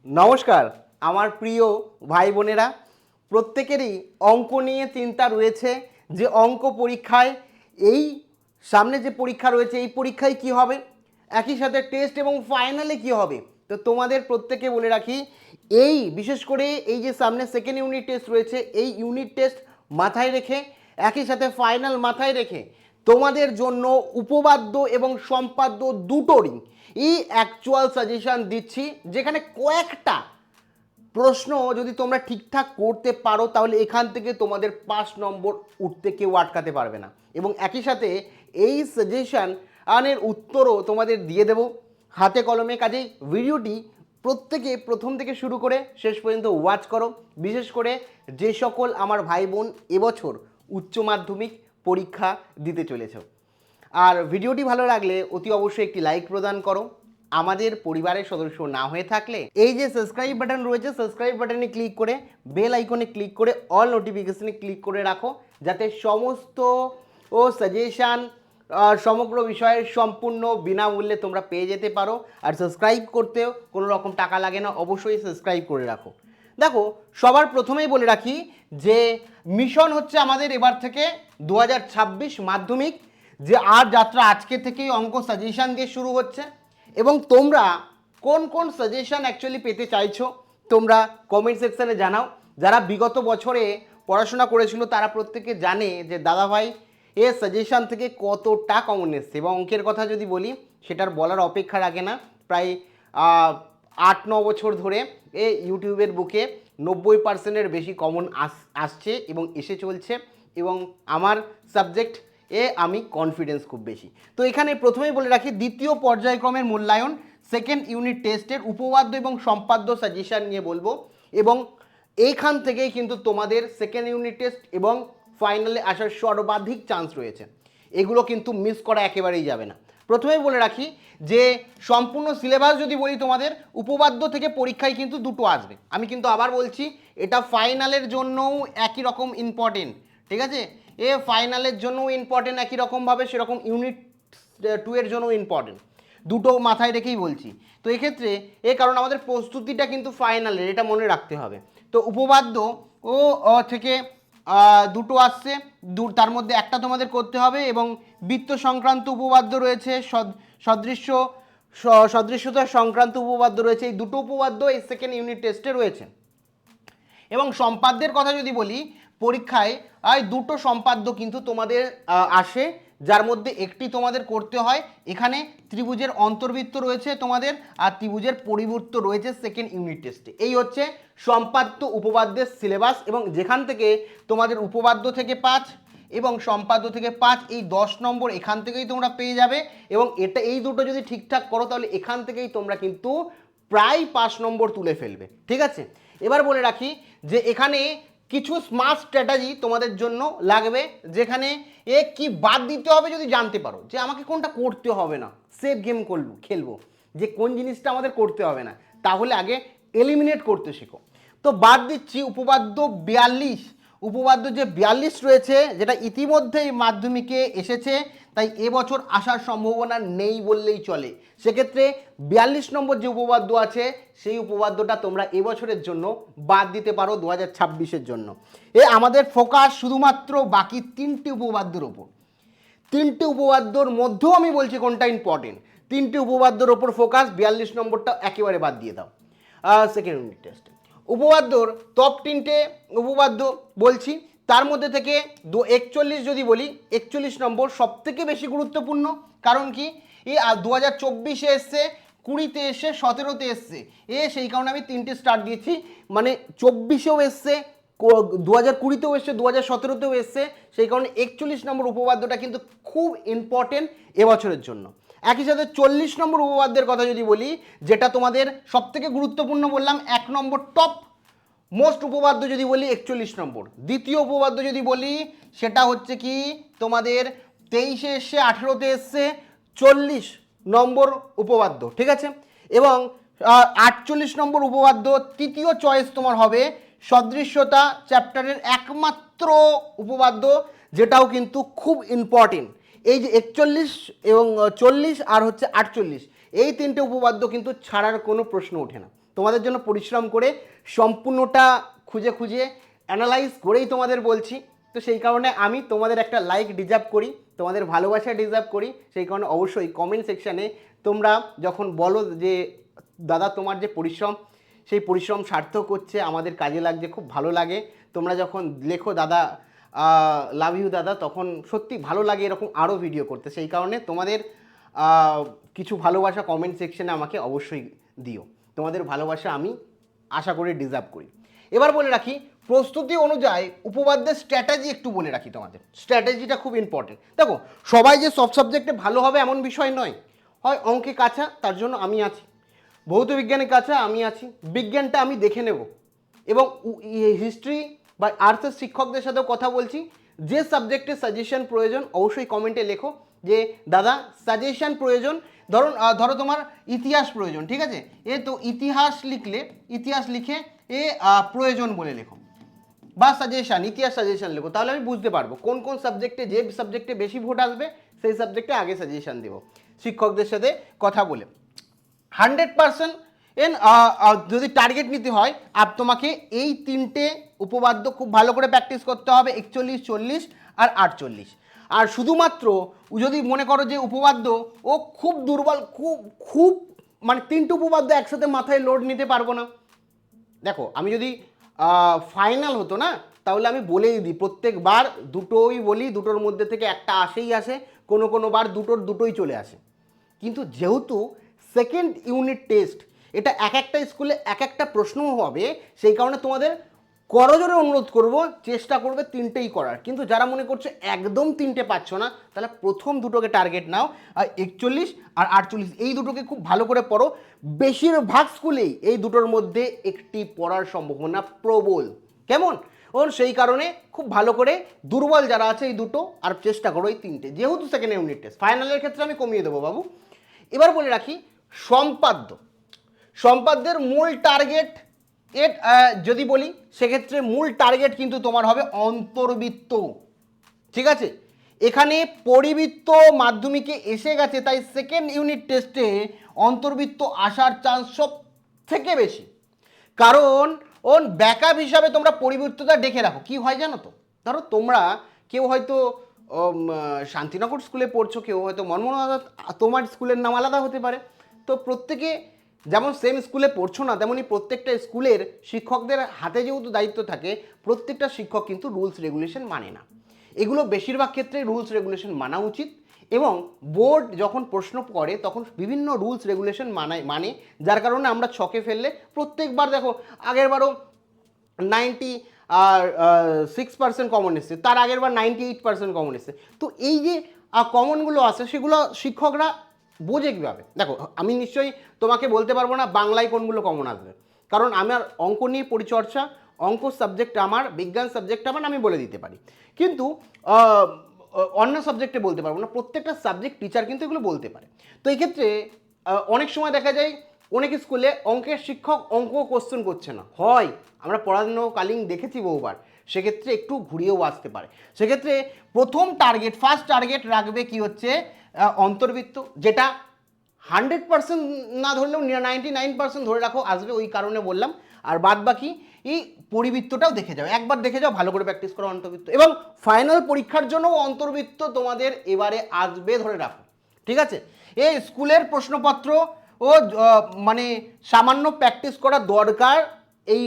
নমস্কার আমার প্রিয় ভাই বোনেরা, প্রত্যেকেরই অঙ্ক নিয়ে চিন্তা রয়েছে যে অঙ্ক পরীক্ষায় এই সামনে যে পরীক্ষা রয়েছে এই পরীক্ষায় কি হবে, একই সাথে টেস্ট এবং ফাইনালে কি হবে। তো তোমাদের প্রত্যেকে বলে রাখি, এই বিশেষ করে এই যে সামনে সেকেন্ড ইউনিট টেস্ট রয়েছে, এই ইউনিট টেস্ট মাথায় রেখে একই সাথে ফাইনাল মাথায় রেখে তোমাদের জন্য উপপাদ্য এবং সম্পাদ্য দুটোরই এই অ্যাকচুয়াল সাজেশন দিচ্ছি, যেখানে কয়েকটা প্রশ্ন যদি তোমরা ঠিকঠাক করতে পারো তাহলে এখান থেকে তোমাদের 5 নম্বর উঠতে কেউ আটকাতে পারবে না। এবং একই সাথে এই সাজেশনের উত্তরও তোমাদের দিয়ে দেব হাতে কলমে। কাজেই ভিডিওটি প্রত্যেকে প্রথম থেকে শুরু করে শেষ পর্যন্ত ওয়াচ করো, বিশেষ করে যে সকল আমার ভাই বোন এবছর উচ্চ মাধ্যমিক পরীক্ষা দিতে চলেছ। আর ভিডিওটি ভালো লাগলে অতি অবশ্যই একটি লাইক প্রদান করো। আমাদের পরিবারের সদস্য না হয়ে থাকলে এই যে সাবস্ক্রাইব বাটন রয়েছে, সাবস্ক্রাইব বাটনে ক্লিক করে বেল আইকনে ক্লিক করে অল নোটিফিকেশনে ক্লিক করে রাখো, যাতে সমস্ত সাজেশান সমগ্র বিষয়ের সম্পূর্ণ বিনামূল্যে তোমরা পেয়ে যেতে পারো। আর সাবস্ক্রাইব করতেও কোনো রকম টাকা লাগে না, অবশ্যই সাবস্ক্রাইব করে রাখো। দেখো, সবার প্রথমেই বলে রাখি যে মিশন হচ্ছে আমাদের এবার থেকে 2026 মাধ্যমিক, যে আর যাত্রা আজকে থেকেই অঙ্ক সাজেশান দিয়ে শুরু হচ্ছে। এবং তোমরা কোন কোন সাজেশান অ্যাকচুয়ালি পেতে চাইছো তোমরা কমেন্ট সেকশানে জানাও। যারা বিগত বছরে পড়াশোনা করেছিল তারা প্রত্যেকে জানে যে দাদাভাই এ সাজেশান থেকে কতটা কমন এসছে। এবং অঙ্কের কথা যদি বলি সেটার বলার অপেক্ষা রাখে না, প্রায় 8-9 বছর ধরে এ ইউটিউবের বুকে 90%-এর বেশি কমন আসছে এবং এসে চলছে। এবং আমার সাবজেক্ট আমি কনফিডেন্স খুব বেশি। তো এখানে প্রথমেই বলে রাখি, দ্বিতীয় পর্যায়ক্রমের মূল্যায়ন সেকেন্ড ইউনিট টেস্টের উপপাদ্য এবং সম্পাদ্য সাজেশান নিয়ে বলবো। এবং এইখান থেকেই কিন্তু তোমাদের সেকেন্ড ইউনিট টেস্ট এবং ফাইনালে আসার সর্বাধিক চান্স রয়েছে, এগুলো কিন্তু মিস করা একেবারেই যাবে না। প্রথমেই বলে রাখি যে সম্পূর্ণ সিলেবাস যদি বলি তোমাদের উপপাদ্য থেকে পরীক্ষায় কিন্তু দুটো আসবে। আমি কিন্তু আবার বলছি, এটা ফাইনালের জন্যও একই রকম ইম্পর্টেন্ট, ঠিক আছে? ফাইনালের জন্যও ইম্পর্টেন্ট একই রকমভাবে, সেরকম ইউনিট 2 এর জন্যও ইম্পর্টেন্ট, দুটো মাথায় রেখেই বলছি। তো এক্ষেত্রে কারণ আমাদের প্রস্তুতিটা কিন্তু ফাইনালের, এটা মনে রাখতে হবে। তো উপপাদ্য থেকে দুটো আসছে, তার মধ্যে একটা তোমাদের করতে হবে। এবং বৃত্ত সংক্রান্ত উপপাদ্য রয়েছে, সদৃশ্যতা সংক্রান্ত উপপাদ্য রয়েছে। এই দুটো উপপাদ্য এই সেকেন্ড ইউনিট টেস্টে রয়েছে। এবং সম্পাদ্যের কথা যদি বলি, পরীক্ষায় দুটো সম্পাদ্য কিন্তু তোমাদের আসে, যার মধ্যে একটি তোমাদের করতে হয়। এখানে ত্রিভুজের অন্তর্বৃত্ত রয়েছে তোমাদের, আর ত্রিভুজের পরিবৃত্ত রয়েছে সেকেন্ড ইউনিট টেস্টে। এই হচ্ছে সম্পাদ্য উপপাদ্যের সিলেবাস। এবং যেখান থেকে তোমাদের উপপাদ্য থেকে 5 এবং সম্পাদ্য থেকে 5, এই 10 নম্বর এখান থেকেই তোমরা পেয়ে যাবে। এবং এই দুটো যদি ঠিকঠাক করো তাহলে এখান থেকেই তোমরা কিন্তু প্রায় 5 নম্বর তুলে ফেলবে, ঠিক আছে? এবার বলে রাখি যে এখানে কিছু স্মার্ট স্ট্র্যাটেজি তোমাদের জন্য লাগবে, যেখানে কি বাদ দিতে হবে যদি জানতে পারো যে আমাকে কোনটা করতে হবে না, সেফ গেম খেলবো, যে কোন জিনিসটা আমাদের করতে হবে না, তাহলে আগে এলিমিনেট করতে শেখো। তো বাদ দিচ্ছি উপপাদ্য 42। উপপাদ্য যে 42 রয়েছে, যেটা ইতিমধ্যেই মাধ্যমিকে এসেছে, তাই এবছর আসার সম্ভাবনা নেই বললেই চলে। সেক্ষেত্রে 42 নম্বর যে উপপাদ্য আছে সেই উপপাদ্যটা তোমরা এবছরের জন্য বাদ দিতে পারো 2026-এর জন্য। আমাদের ফোকাস শুধুমাত্র বাকি 3টি উপপাদ্যের ওপর। 3টি উপপাদ্যর মধ্যেও আমি বলছি কোনটা ইম্পর্টেন্ট, 3টি উপপাদ্যর ওপর ফোকাস। 42 নম্বরটা একেবারে বাদ দিয়ে দাও সেকেন্ড ইউনিট টেস্টে। উপপাদ্যর টপ 3টে উপপাদ্য বলছি, তার মধ্যে থেকে 41 যদি বলি, 41 নম্বর সবথেকে বেশি গুরুত্বপূর্ণ। কারণ কি, 2024-এ এসছে, 20-তে এসছে, 17-তে এসছে। সেই কারণে আমি 3টে স্টার দিয়েছি, মানে 24-এও এসছে, 2020-তেও এসছে, 2017-তেও এসছে। সেই কারণে 41 নম্বর উপপাদ্যটা কিন্তু খুব ইম্পর্টেন্ট এবছরের জন্য। একই সাথে 40 নম্বর উপপাদ্যের কথা যদি বলি, যেটা তোমাদের সবথেকে গুরুত্বপূর্ণ বললাম, 1 নম্বর টপ মোস্ট উপপাদ্য যদি বলি 41 নম্বর। দ্বিতীয় উপপাদ্য যদি বলি সেটা হচ্ছে কি তোমাদের 23-এ এসছে, 18-তে এসছে, 40 নম্বর উপপাদ্য, ঠিক আছে? এবং 48 নম্বর উপপাদ্য তৃতীয় চয়েস তোমার হবে সদৃশ্যতা চ্যাপ্টারের একমাত্র উপপাদ্য, যেটাও কিন্তু খুব ইম্পর্টেন্ট। এই যে 41 এবং 40 আর হচ্ছে 48, এই 3টে উপপাদ্য কিন্তু ছাড়ার কোনো প্রশ্ন ওঠে না। তোমাদের জন্য পরিশ্রম করে সম্পূর্ণটা খুঁজে খুঁজে অ্যানালাইজ করেই তোমাদের বলছি। তো সেই কারণে আমি তোমাদের একটা লাইক ডিজার্ভ করি, তোমাদের ভালোবাসা ডিজার্ভ করি। সেই কারণে অবশ্যই কমেন্ট সেকশানে তোমরা যখন বলো যে দাদা তোমার যে পরিশ্রম, সেই পরিশ্রম সার্থক হচ্ছে, আমাদের কাজে লাগছে, খুব ভালো লাগে। তোমরা যখন লেখো দাদা লাভ ইউ দাদা, তখন সত্যি ভালো লাগে এরকম আরও ভিডিও করতে। সেই কারণে তোমাদের কিছু ভালোবাসা কমেন্ট সেকশনে আমাকে অবশ্যই দিও। তোমাদের ভালোবাসা আমি আশা করি ডিজার্ভ করি। এবার বলে রাখি প্রস্তুতি অনুযায়ী উপপাদ্যের স্ট্র্যাটেজি একটু বলে রাখি তোমাদের। স্ট্র্যাটেজিটা খুব ইম্পর্টেন্ট। দেখো সবাই যে সব সাবজেক্টে ভালো হবে এমন বিষয় নয়। হয় অঙ্কে কাঁচা, তার জন্য আমি আছি। ভৌত বিজ্ঞানে কাঁচা, আমি আছি। বিজ্ঞানটা আমি দেখে নেব। এবং হিস্ট্রি বা আর্টসের শিক্ষকদের সাথেও কথা বলছি, যে সাবজেক্টে সাজেশন প্রয়োজন অবশ্যই কমেন্টে লেখো যে দাদা সাজেশন প্রয়োজন। ধরো তোমার ইতিহাস প্রয়োজন, ঠিক আছে, তো ইতিহাস লিখে প্রয়োজন বলে লেখো, বা সাজেশন, ইতিহাস সাজেশন লেখো। তাহলে আমি বুঝতে পারবো কোন কোন সাবজেক্টে, যে সাবজেক্টে বেশি ভোট আসবে সেই সাবজেক্টে আগে সাজেশন দেবো শিক্ষকদের সাথে কথা বলে। 100% যদি টার্গেট নিতে হয় তোমাকে এই 3টে উপপাদ্য খুব ভালো করে প্র্যাকটিস করতে হবে, 41, 40 আর 48। আর শুধুমাত্র যদি মনে করো যে উপপাদ্য ও খুব দুর্বল, খুব মানে 3টে উপপাদ্য একসাথে মাথায় লোড নিতে পারবো না। দেখো আমি যদি ফাইনাল হতো না, তাহলে আমি বলেই দিই প্রত্যেকবার দুটোই বলি, দুটোর মধ্যে থেকে একটা আসে, কোনো বার দুটোই চলে আসে। কিন্তু যেহেতু সেকেন্ড ইউনিট টেস্ট, এটা এক একটা স্কুলে এক একটা প্রশ্নও হবে, সেই কারণে তোমাদের করজোরে অনুরোধ করব, চেষ্টা করবে 3টেই করার। কিন্তু যারা মনে করছে একদম 3টে পাচ্ছ না, তাহলে প্রথম দুটোকে টার্গেট নাও, আর 41 আর 48 এই দুটোকে খুব ভালো করে পড়ো। বেশিরভাগ স্কুলেই এই দুটোর মধ্যে একটি পড়ার সম্ভাবনা প্রবল। কেমন? সেই কারণে খুব ভালো করে দুর্বল যারা আছে এই দুটো, আর চেষ্টা করো এই 3টে, যেহেতু সেকেন্ড ইউনিট টেস্ট। ফাইনালের ক্ষেত্রে আমি কমিয়ে দেবো বাবু। এবার বলে রাখি সম্পাদ্যের মূল টার্গেট যদি বলি, সেক্ষেত্রে মূল টার্গেট কিন্তু তোমার হবে অন্তর্বৃত্ত, ঠিক আছে। এখানে পরিবৃত্ত মাধ্যমিকে এসে গেছে, তাই সেকেন্ড ইউনিট টেস্টে অন্তর্বৃত্ত আসার চান্স সব থেকে বেশি। কারণ ব্যাকআপ হিসাবে তোমরা পরিবৃত্তটা দেখে রাখো। কি হয় জানো তো, ধরো তোমরা কেউ হয়তো শান্তিনগর স্কুলে পড়ছো, কেউ হয়তো মনমোহন, তোমার স্কুলের নাম আলাদা হতে পারে। তো প্রত্যেকে যেমন সেম স্কুলে পড়ছো না, তেমনই প্রত্যেকটা স্কুলের শিক্ষকদের হাতে যেহেতু দায়িত্ব থাকে, প্রত্যেকটা শিক্ষক কিন্তু রুলস রেগুলেশন মানে না। এগুলো বেশিরভাগ ক্ষেত্রে রুলস রেগুলেশন মানা উচিত। এবং বোর্ড যখন প্রশ্ন করে তখন বিভিন্ন রুলস রেগুলেশন মানে, যার কারণে আমরা ছকে ফেললে প্রত্যেকবার, দেখো আগেরবারও 96% কমন এসছে, তার আগের বার 98% কমন এসছে। তো এই যে কমনগুলো আছে সেগুলো শিক্ষকরা বোঝে কীভাবে? দেখো আমি নিশ্চয়ই তোমাকে বলতে পারবো না বাংলায় কোনগুলো কমন আসবে, কারণ আমার অঙ্ক নিয়ে পরিচর্চা, অঙ্ক সাবজেক্ট আমার, বিজ্ঞান সাবজেক্ট আমার, আমি বলে দিতে পারি। কিন্তু অন্য সাবজেক্টে বলতে পারবো না। প্রত্যেকটা সাবজেক্ট টিচার কিন্তু এগুলো বলতে পারে। তো এই ক্ষেত্রে অনেক সময় দেখা যায় অনেক স্কুলে অঙ্কের শিক্ষক অঙ্ক কোশ্চেন করছে না, হয় আমরা পড়ানোকালীন দেখেছি বহুবার, সেক্ষেত্রে একটু ঘুরিয়েও আসতে পারে। সেক্ষেত্রে ফার্স্ট টার্গেট রাখবে কি হচ্ছে অন্তর্বৃত্ত, যেটা 100% না ধরলেও 99% ধরে রাখো আসবে, ওই কারণে বললাম। আর বাদ বাকি এই পরিবৃত্তটাও দেখে যাও, একবার দেখে যাও, ভালো করে প্র্যাকটিস করো অন্তর্বৃত্ত। এবং ফাইনাল পরীক্ষার জন্য অন্তর্বৃত্ত তোমাদের এবারে আসবে, ধরে রাখো, ঠিক আছে। এই স্কুলের প্রশ্নপত্র ও মানে সামান্য প্র্যাকটিস করা দরকার। এই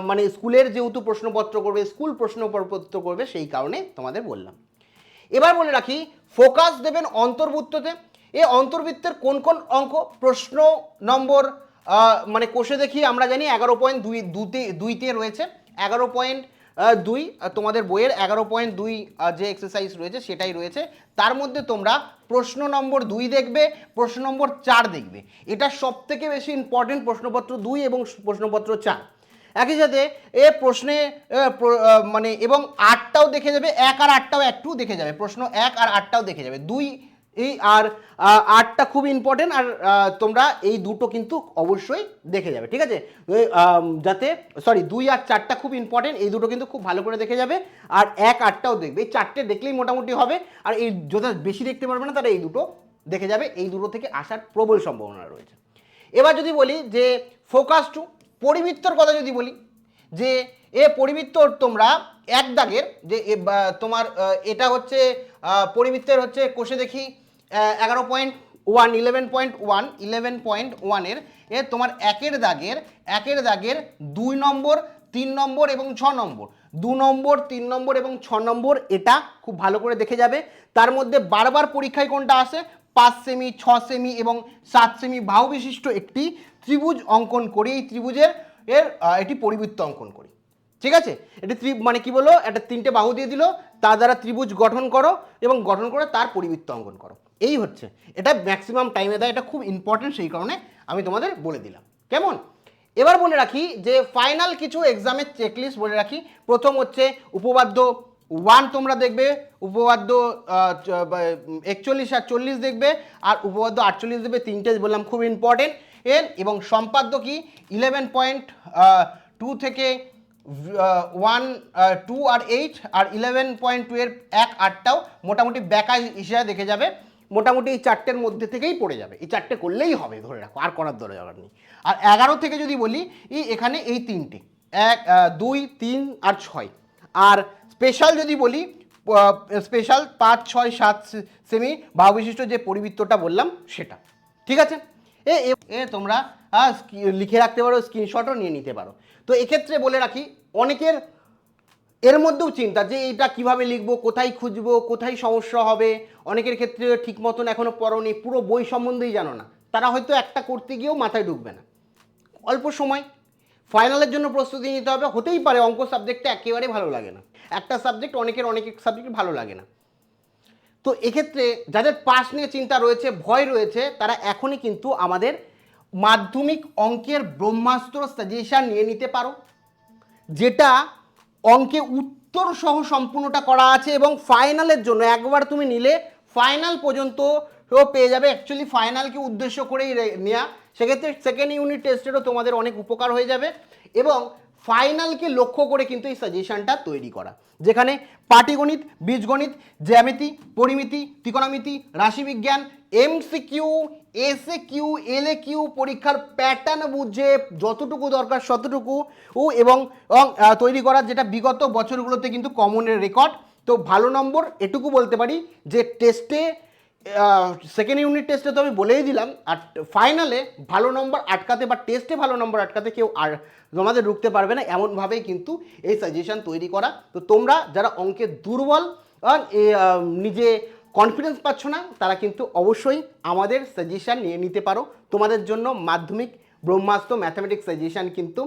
মানে স্কুলের যেহেতু প্রশ্নপত্র করবে, স্কুল প্রশ্নপত্র করবে, সেই কারণে তোমাদের বললাম। এবার বলে রাখি ফোকাস দেবেন অন্তর্বৃত্ততে। এই অন্তর্বৃত্তের কোন কোন অঙ্ক প্রশ্ন নম্বর মানে কোষে দেখি আমরা জানি 11.2 রয়েছে, 11.2 তোমাদের বইয়ের 11.2 যে এক্সারসাইজ রয়েছে সেটাই রয়েছে। তার মধ্যে তোমরা প্রশ্ন নম্বর 2 দেখবে, প্রশ্ন নম্বর 4 দেখবে। এটা সব থেকে বেশি ইম্পর্টেন্ট, প্রশ্নপত্র 2 এবং প্রশ্নপত্র 4। একই সাথে এ প্রশ্নে মানে এবং 8টাও দেখে যাবে, 1 আর 8টাও একটু দেখে যাবে, প্রশ্ন 1 আর 8টাও দেখে যাবে। 2 এই আর 8টা খুব ইম্পর্টেন্ট, আর তোমরা এই দুটো কিন্তু অবশ্যই দেখে যাবে, ঠিক আছে। যাতে 2 আর 4টা খুব ইম্পর্টেন্ট, এই দুটো কিন্তু খুব ভালো করে দেখে যাবে। আর 1, 8টাও দেখবে, এই 4টে দেখলেই মোটামুটি হবে। আর এই যদি বেশি দেখতে পারবে না, তাহলে এই দুটো দেখে যাবে, এই দুটো থেকে আসার প্রবল সম্ভাবনা রয়েছে। এবার যদি বলি যে ফোকাস পরিবৃত্তর কথা যদি বলি, যে এ পরিবৃত্তর তোমরা এক দাগের যে তোমার এটা হচ্ছে পরিবৃত্তের হচ্ছে কোষে দেখি 11.1 11.1 এর তোমার একের দাগের 2 নম্বর 3 নম্বর এবং 6 নম্বর 2 নম্বর 3 নম্বর এবং 6 নম্বর, এটা খুব ভালো করে দেখে যাবে। তার মধ্যে বারবার পরীক্ষায় কোনটা আসে, 5 সেমি 6 সেমি এবং 7 সেমি বাহু বিশিষ্ট একটি ত্রিভুজ অঙ্কন করি। এই ত্রিভুজের এটি পরিবৃত্ত অঙ্কন করি, ঠিক আছে। এটি মানে কি বলো, একটা 3টে বাহু দিয়ে দিল, তার দ্বারা ত্রিভুজ গঠন করো এবং গঠন করে তার পরিবৃত্ত অঙ্কন করো, এই হচ্ছে। এটা ম্যাক্সিমাম টাইমে দেয়, এটা খুব ইম্পর্টেন্ট, সেই কারণে আমি তোমাদের বলে দিলাম। কেমন? এবার বলে রাখি যে ফাইনাল কিছু এক্সামের চেকলিস্ট বলে রাখি। প্রথম হচ্ছে উপপাদ্য 1 তোমরা দেখবে, উপপাদ্য 41 আর 40 দেখবে, আর উপপাদ্য 48 দেখবে, 3টে বললাম খুব ইম্পর্টেন্ট এবং সম্পাদ্য কি 11.2 থেকে 1 2 আর 8 আর 11.2 এর 1-8টাও মোটামুটি ব্যাকা হিসেবে দেখে যাবে। মোটামুটি এই 4টের মধ্যে থেকেই পড়ে যাবে, এই 4টে করলেই হবে, ধরে রাখো, আর করার দরকার নেই। আর 11 থেকে যদি বলি, এখানে এই 3টে 1 2 3 আর 6। আর স্পেশাল যদি বলি, স্পেশাল 5 6 7 সেমি বাহু বিশিষ্ট যে পরিবৃত্তটা বললাম সেটা, ঠিক আছে। তোমরা লিখে রাখতে পারো, স্ক্রিনশটও নিয়ে নিতে পারো। তো এক্ষেত্রে বলে রাখি, অনেকের এর মধ্যেও চিন্তা যে এটা কিভাবে লিখবো, কোথায় খুঁজবো, কোথায় সমস্যা হবে। অনেকের ক্ষেত্রে ঠিক মতন এখনো পড়োনি, পুরো বই সম্বন্ধেই জানো না, তারা হয়তো একটা করতে গিয়েও মাথায় ঢুকবে না। অল্প সময় ফাইনালের জন্য প্রস্তুতি নিতে হবে। হতেই পারে অঙ্ক সাবজেক্টটা একেবারে ভালো লাগে না, একটা সাবজেক্ট অনেক সাবজেক্ট ভালো লাগে না। তো এক্ষেত্রে যাদের পাস নিয়ে চিন্তা রয়েছে, ভয় রয়েছে, তারা এখনই কিন্তু আমাদের মাধ্যমিক অঙ্কের ব্রহ্মাস্ত্র সাজেশন নিয়ে নিতে পারো, যেটা অঙ্কে উত্তর সহ সম্পূর্ণটা করা আছে এবং ফাইনালের জন্য একবার তুমি নিলে ফাইনাল পর্যন্ত পেয়ে যাবে। অ্যাকচুয়ালি ফাইনালকে উদ্দেশ্য করেই নেওয়া, সেক্ষেত্রে সেকেন্ড ইউনিট টেস্টেরও তোমাদের অনেক উপকার হয়ে যাবে এবং ফাইনালকে লক্ষ্য করে কিন্তু এই সাজেশনটা তৈরি করা, যেখানে পাটিগণিত, বীজগণিত, জ্যামিতি, পরিমিতি, ত্রিকোণমিতি, রাশিবিজ্ঞান, এমসিকিউ, এসএকিউ, এলএকিউ পরীক্ষার প্যাটার্ন বুঝে যতটুকু দরকার ততটুকু এবং তৈরি করা, যেটা বিগত বছরগুলোতে কিন্তু কমনের রেকর্ড। তো ভালো নম্বর এটুকু বলতে পারি যে টেস্টে, সেকেন্ড ইউনিট টেস্টে তো আমি বলেই দিলাম, আর ফাইনালে ভালো নম্বর আটকাতে বা টেস্টে ভালো নম্বর আটকাতে কেউ আর তোমাদের রুখতে পারবে না, এমনভাবেই কিন্তু এই সাজেশন তৈরি করা। তো তোমরা যারা অঙ্কে দুর্বল, নিজে কনফিডেন্স পাচ্ছ না, তারা কিন্তু অবশ্যই আমাদের সাজেশন নিয়ে নিতে পারো। তোমাদের জন্য মাধ্যমিক ব্রহ্মাস্ত্র ম্যাথামেটিক্স সাজেশন কিন্তু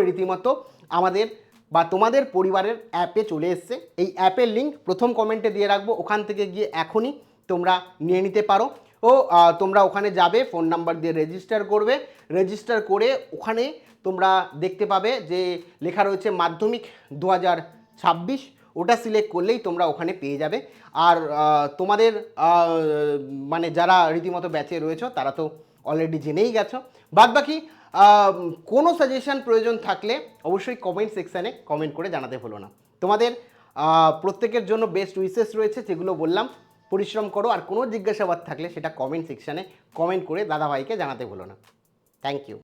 রীতিমতো আমাদের বা তোমাদের পরিবারের অ্যাপে চলে এসছে। এই অ্যাপের লিঙ্ক প্রথম কমেন্টে দিয়ে রাখবো, ওখান থেকে গিয়ে এখনই তোমরা নিয়ে নিতে পারো। তোমরা ওখানে যাবে, ফোন নাম্বার দিয়ে রেজিস্টার করবে, রেজিস্টার করে ওখানে তোমরা দেখতে পাবে যে লেখা রয়েছে মাধ্যমিক 2026, ওটা সিলেক্ট করলেই তোমরা ওখানে পেয়ে যাবে। আর তোমাদের মানে যারা রীতিমতো ব্যাচে রয়েছে তারা তো অলরেডি জেনেই গেছো। বাদবাকি কোনো সাজেশন প্রয়োজন থাকলে অবশ্যই কমেন্ট সেকশানে কমেন্ট করে জানাতে ভুলো না। তোমাদের প্রত্যেকের জন্য বেস্ট উইসেস রয়েছে, যেগুলো বললাম। পরিশ্রম করো, আর কোনো জিজ্ঞাসাবাদ থাকলে সেটা কমেন্ট সেকশানে কমেন্ট করে দাদাভাইকে জানাতে ভুলো না। Thank you.